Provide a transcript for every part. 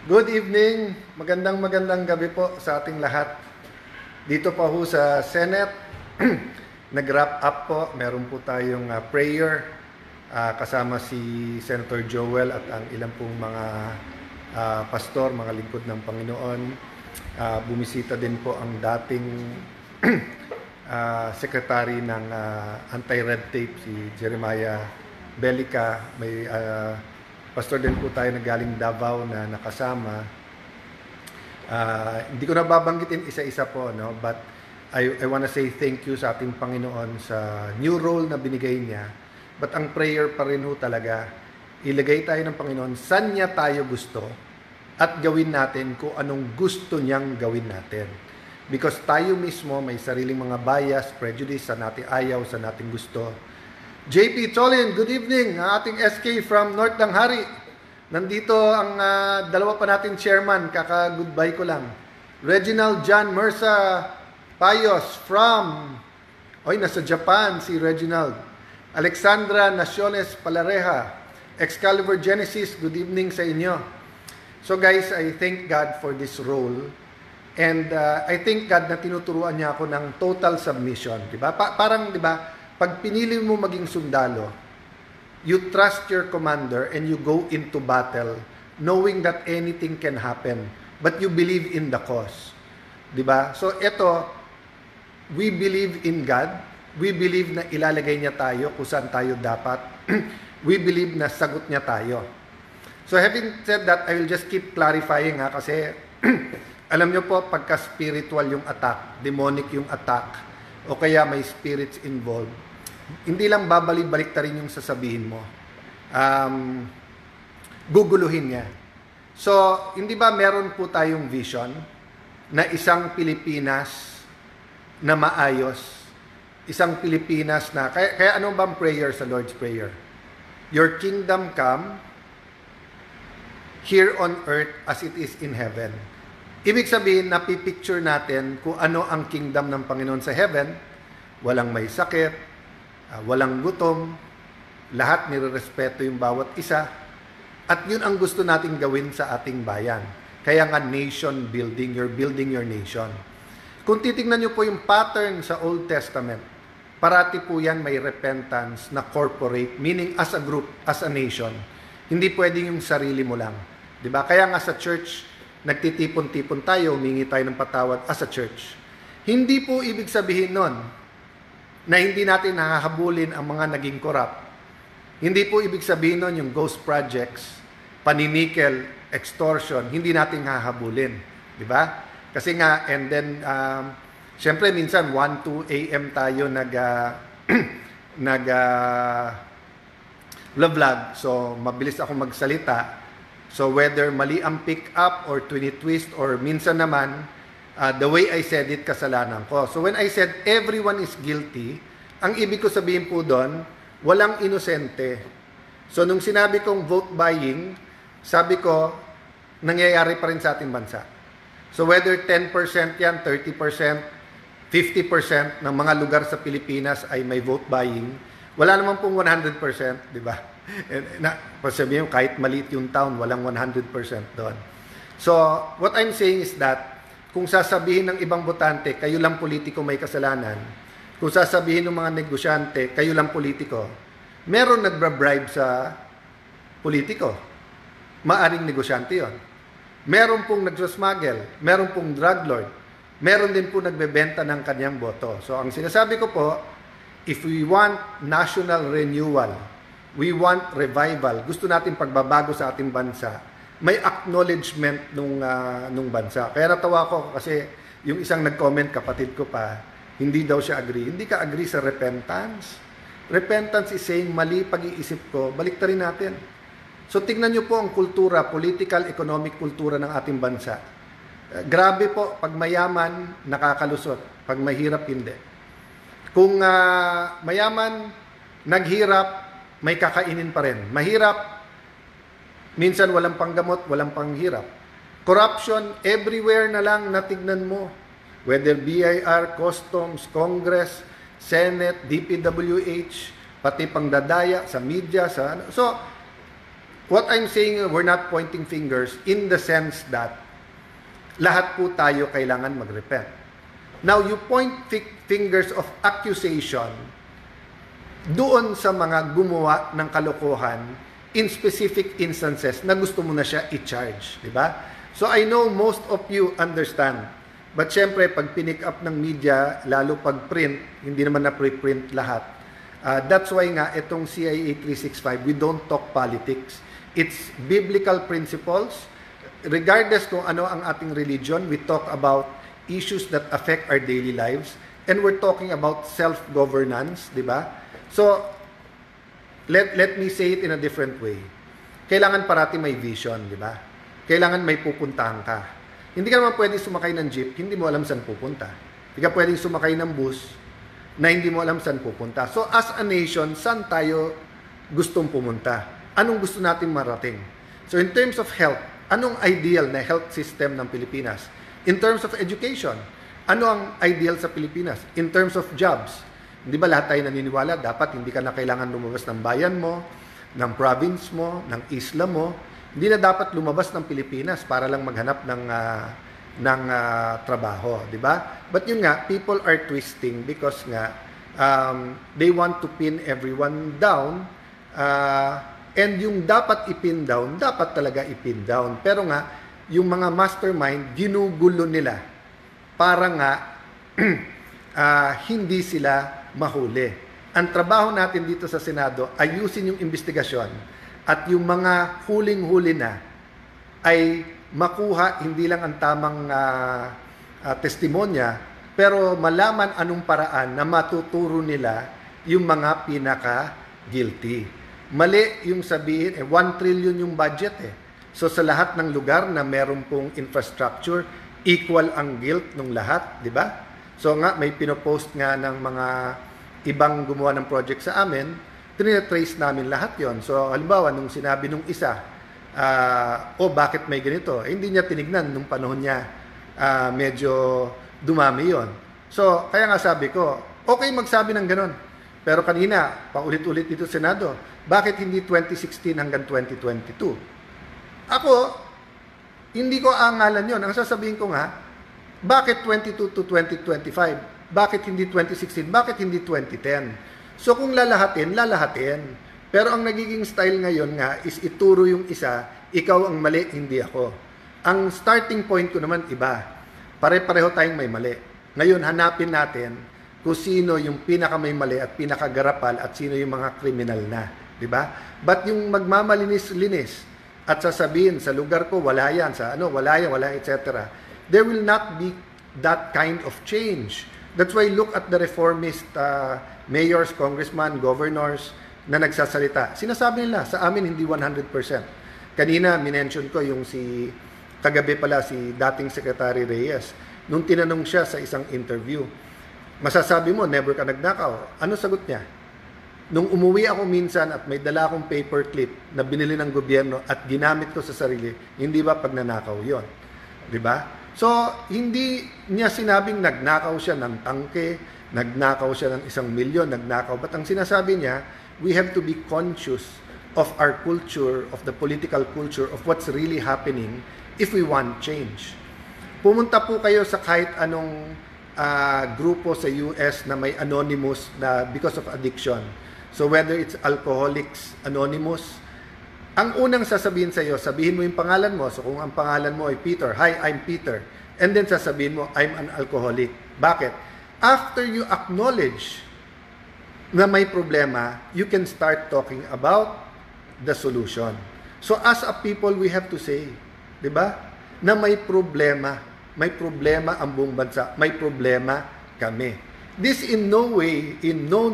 Good evening, magandang gabi po sa ating lahat. Dito pa ho sa Senate, nag-wrap up po, meron po tayong prayer kasama si Senator Joel at ang ilang pong mga pastor, mga lingkod ng Panginoon. Bumisita din po ang dating secretary ng anti-red tape, si Jeremiah Belica. May pastor din po tayo na galing Davao na nakasama. Hindi ko na babanggitin isa-isa po, no? But I want to say thank you sa ating Panginoon sa new role na binigay niya. But ang prayer pa rin ho talaga, ilagay tayo ng Panginoon saan niya tayo gusto at gawin natin kung anong gusto niyang gawin natin. Because tayo mismo may sariling mga bias, prejudice, sa nating ayaw, sa nating gusto. JP Cholin, good evening, ang ating SK from North Danghari. Nandito ang dalawa pa natin chairman, kaka-goodbye ko lang. Reginald John Mersa Payos from, nasa Japan si Reginald. Alexandra Naciones Palareja, Excalibur Genesis, good evening sa inyo. So guys, I thank God for this role. And I thank God na tinuturuan niya ako ng total submission. Diba? Parang, diba, pag pinili mo maging sundalo, you trust your commander and you go into battle knowing that anything can happen, but you believe in the cause. Diba? So ito, we believe in God. We believe na ilalagay niya tayo kung saan tayo dapat. We believe na sagot niya tayo. So having said that, I will just keep clarifying kasi alam niyo po, pagka-spiritual yung attack, demonic yung attack, o kaya may spirits involved, hindi lang babalik-balik ta rin yung sasabihin mo. Guguluhin niya. So, hindi ba meron po tayong vision na isang Pilipinas na maayos, isang Pilipinas na, kaya ano bang prayer sa Lord's Prayer? Your kingdom come here on earth as it is in heaven. Ibig sabihin, napipicture natin kung ano ang kingdom ng Panginoon sa heaven. Walang may sakit, walang gutom, lahat nirerespeto yung bawat isa. At yun ang gusto nating gawin sa ating bayan. Kaya nga nation building, you're building your nation. Kung titingnan nyo po yung pattern sa Old Testament, parati po yan may repentance na corporate, meaning as a group, as a nation. Hindi pwedeng yung sarili mo lang. Diba? Kaya nga sa church, nagtitipon-tipon tayo, humingi tayo ng patawad as a church. Hindi po ibig sabihin nun na hindi natin nahahabulin ang mga naging corrupt. Hindi po ibig sabihin nun yung ghost projects, paninikel, extortion, hindi natin hahabulin. Di ba? Kasi nga, and then, syempre minsan 1-2 a.m. tayo vlog, so mabilis ako magsalita. So whether mali ang pick up or twist or minsan naman, the way I said it, kasalanan ko. So when I said everyone is guilty, ang ibig ko sabihin po doon, walang inosente. So nung sinabi kong vote buying, sabi ko, nangyayari pa rin sa ating bansa. So whether 10% yan, 30%, 50% ng mga lugar sa Pilipinas ay may vote buying, wala naman pong 100%, di ba? Sabihin mo, kahit maliit yung town, walang 100% doon. So, what I'm saying is that, kung sasabihin ng ibang botante, kayo lang politiko may kasalanan, kung sasabihin ng mga negosyante, kayo lang politiko, meron nagbabribe sa politiko. Maaring negosyante yon. Meron pong nagsasmuggle, meron pong drug lord, meron din po nagbebenta ng kanyang boto. So, ang sinasabi ko po, if we want national renewal, we want revival, gusto natin pagbabago sa ating bansa, may acknowledgement nung bansa. Kaya natawa ko kasi yung isang nag-comment, kapatid ko pa, hindi daw siya agree. Hindi ka agree sa repentance? Repentance is saying, mali pag-iisip ko, balik rin natin. So tingnan nyo po ang kultura, political, economic kultura ng ating bansa. Grabe po, pag mayaman, nakakalusot. Pag mahirap, hindi. Kung mayaman, naghirap, may kakainin pa rin. Mahirap, minsan walang panggamot, walang panghirap. Corruption, everywhere na lang natignan mo. Whether BIR, Customs, Congress, Senate, DPWH, pati pangdadaya sa media, sa ano. So, what I'm saying, we're not pointing fingers in the sense that lahat po tayo kailangan mag-repent. Now, you point fingers of accusation doon sa mga gumawa ng kalokohan in specific instances na gusto mo na siya i-charge, di ba? So, I know most of you understand. But syempre, pag pinick up ng media, lalo pag print, hindi naman na pre-print lahat. That's why nga, itong CIA 365, we don't talk politics. It's biblical principles. Regardless kung ano ang ating religion, we talk about issues that affect our daily lives. And we're talking about self-governance, di ba? So, let me say it in a different way. Kailangan parati may vision, di ba? Kailangan may pupuntahan ka. Hindi ka naman pwedeng sumakay ng jeep, hindi mo alam saan pupunta. Hindi ka pwedeng sumakay ng bus na hindi mo alam saan pupunta. So as a nation, saan tayo gustong pumunta? Anong gusto natin marating? So in terms of health, anong ideal na health system ng Pilipinas? In terms of education, ano ang ideal sa Pilipinas? In terms of jobs, hindi ba lahat tayo naniniwala, dapat hindi ka na kailangan lumabas ng bayan mo, ng province mo, ng isla mo, hindi na dapat lumabas ng Pilipinas para lang maghanap ng trabaho, di ba? But yun nga, people are twisting because nga they want to pin everyone down and yung dapat ipin down, dapat talaga ipin down. Pero nga, yung mga mastermind, ginugulo nila para nga hindi sila mahuli. Ang trabaho natin dito sa Senado, ayusin yung investigasyon at yung mga huling-huli na ay makuha hindi lang ang tamang testimonya, pero malaman anong paraan na matuturo nila yung mga pinaka-guilty. Mali yung sabihin, 1 trillion yung budget eh. So sa lahat ng lugar na meron pong infrastructure, equal ang guilt ng lahat, di ba? So nga, may pinopost nga ng mga ibang gumawa ng project sa amin, tine-trace namin lahat yon. So, halimbawa, nung sinabi nung isa, bakit may ganito? Hindi niya tinignan nung panahon niya, medyo dumami yon. So, kaya nga sabi ko, okay magsabi ng ganon. Pero kanina, paulit-ulit dito sa Senado, bakit hindi 2016 hanggang 2022? Ako, hindi ko angalan yon. Ang sasabihin ko nga, bakit 22 to 2025? Bakit hindi 2016? Bakit hindi 2010? So kung lalahatin, lalahatin. Pero ang nagiging style ngayon nga is ituro yung isa, ikaw ang mali, hindi ako. Ang starting point ko naman iba. Pare-pareho tayong may mali. Ngayon, hanapin natin kung sino yung pinaka may mali at pinakagarapal at sino yung mga kriminal na. Diba? But yung magmamalinis-linis at sasabihin sa lugar ko, wala yan, sa ano, wala yan, etc. There will not be that kind of change. That's why look at the reformist mayors, congressmen, governors na nagsasalita. Sinasabi nila, sa amin hindi 100%. Kanina, minention ko yung kagabi pala si dating Secretary Reyes. Nung tinanong siya sa isang interview, masasabi mo, never ka nagnakaw. Ano sagot niya? Nung umuwi ako minsan at may dala akong paperclip na binili ng gobyerno at ginamit ko sa sarili, hindi ba pagnanakaw yon? Diba? So, hindi niya sinabing nagnakaw siya ng tangke, nagnakaw siya ng 1 milyon, nagnakaw. But ang sinasabi niya, we have to be conscious of our culture, of the political culture, of what's really happening if we want change. Pumunta po kayo sa kahit anong grupo sa US na may anonymous na because of addiction. So whether it's Alcoholics Anonymous, ang unang sasabihin sa iyo, sabihin mo yung pangalan mo. So kung ang pangalan mo ay Peter, hi, I'm Peter. And then sasabihin mo, I'm an alcoholic. Bakit? After you acknowledge na may problema, you can start talking about the solution. So as a people, we have to say, di ba, na may problema ang buong bansa, may problema kami. This in no way, in no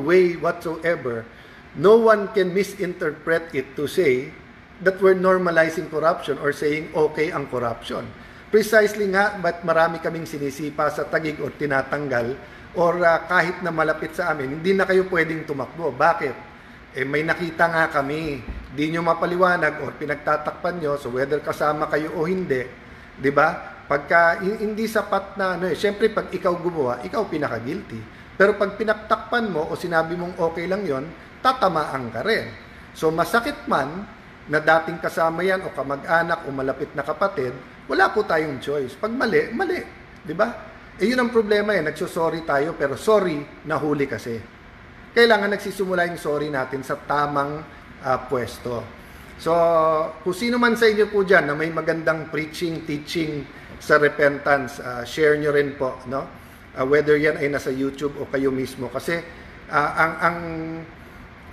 way whatsoever, no one can misinterpret it to say that we're normalizing corruption or saying okay ang corruption. Precisely nga, ba't marami kaming sinisipa sa tagig o tinatanggal or kahit na malapit sa amin, hindi na kayo pwedeng tumakbo. Bakit? May nakita nga kami, di nyo mapaliwanag or pinagtatakpan nyo, so whether kasama kayo o hindi, di ba? Pagka hindi sapat na, syempre pag ikaw gumawa, ikaw pinaka-guilty. Pero pag pinagtakpan mo o sinabi mong okay lang yon, tatamaan ka rin. So masakit man na dating kasama yan o kamag-anak o malapit na kapatid, wala po tayong choice. Pag mali, mali. Di ba? Yun ang problema nagsusorry tayo pero sorry, nahuli kasi. Kailangan nagsisimula yung sorry natin sa tamang pwesto. So, kung sino man sa inyo po dyan na may magandang preaching, teaching sa repentance, share nyo rin po, no? Whether yan ay nasa YouTube o kayo mismo. Kasi,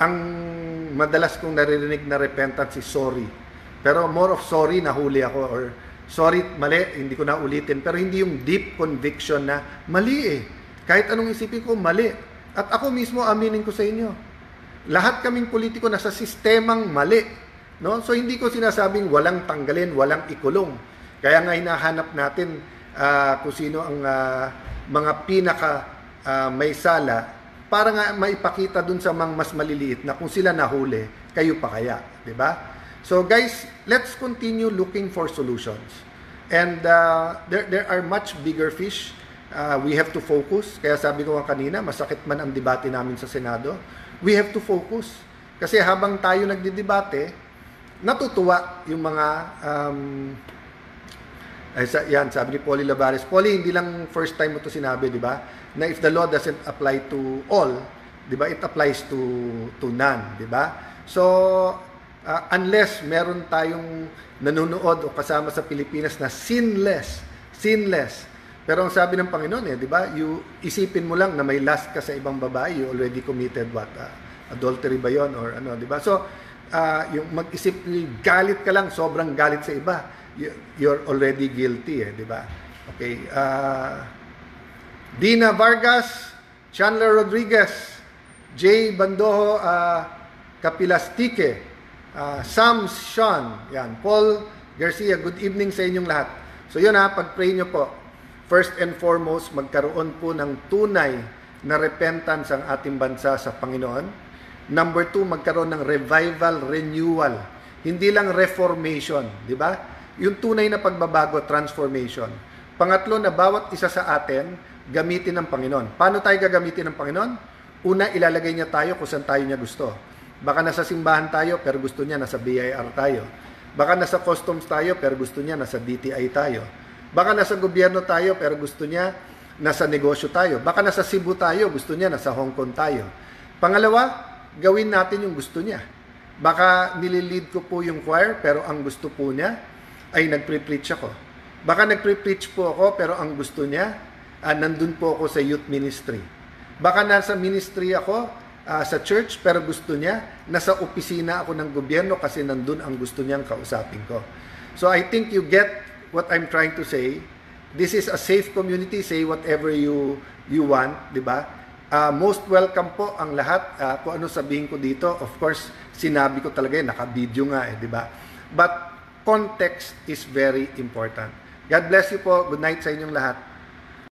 ang madalas kong naririnig na repentance is sorry. Pero more of sorry, nahuli ako, or sorry, mali, hindi ko na ulitin. Pero hindi yung deep conviction na mali Kahit anong isipin ko, mali. At ako mismo, aminin ko sa inyo. Lahat kaming politiko nasa sistemang mali. No? So hindi ko sinasabing walang tanggalin, walang ikulong. Kaya nga hinahanap natin kung sino ang mga pinaka may sala para nga maipakita dun sa mga mas maliliit na kung sila nahuli, kayo pa kaya. Diba? So guys, let's continue looking for solutions. And there are much bigger fish. We have to focus. Kaya sabi ko kanina, masakit man ang debate namin sa Senado. We have to focus. Kasi habang tayo nagdidebate, natutuwa yung mga yan, sabi ni Polly Lavares. Polly, hindi lang first time mo to sinabi, di ba? Na if the law doesn't apply to all, di ba? It applies to none, di ba? So, unless meron tayong nanonood o kasama sa Pilipinas na sinless. Pero ang sabi ng Panginoon, di ba? Isipin mo lang na may lust ka sa ibang babae, you already committed what? Adultery ba yun? Or ano, di ba? So, yung mag-isip, galit ka lang, sobrang galit sa iba, you're already guilty, di ba? Okay. Dina Vargas, Chandler Rodriguez, Jay Bandojo Capilastique, Sam Sean, yan, Paul Garcia, good evening sa inyong lahat. So yun pag-pray nyo po. First and foremost, magkaroon po ng tunay na repentance ang ating bansa sa Panginoon. Number 2, magkaroon ng revival, renewal. Hindi lang reformation, di ba? Yung tunay na pagbabago, transformation. Pangatlo, na bawat isa sa atin, gamitin ng Panginoon. Paano tayo gagamitin ng Panginoon? Una, ilalagay niya tayo kung saan tayo niya gusto. Baka nasa simbahan tayo, pero gusto niya nasa BIR tayo. Baka nasa customs tayo, pero gusto niya nasa DTI tayo. Baka nasa gobyerno tayo, pero gusto niya nasa negosyo tayo. Baka nasa Cebu tayo, gusto niya nasa Hong Kong tayo. Pangalawa, gawin natin yung gusto niya. Baka nililid ko po yung choir, pero ang gusto po niya ay nagpre-preach ako. Baka nagpre-preach po ako, pero ang gusto niya, nandun po ako sa youth ministry. Baka nasa ministry ako sa church, pero gusto niya, nasa opisina ako ng gobyerno kasi nandun ang gusto niyang kausapin ko. So I think you get what I'm trying to say. This is a safe community. Say whatever you want, di ba? Most welcome po ang lahat. Kung ano sabihin ko dito, of course, sinabi ko talaga naka-video nga di ba? But context is very important. God bless you po. Good night sa inyong lahat.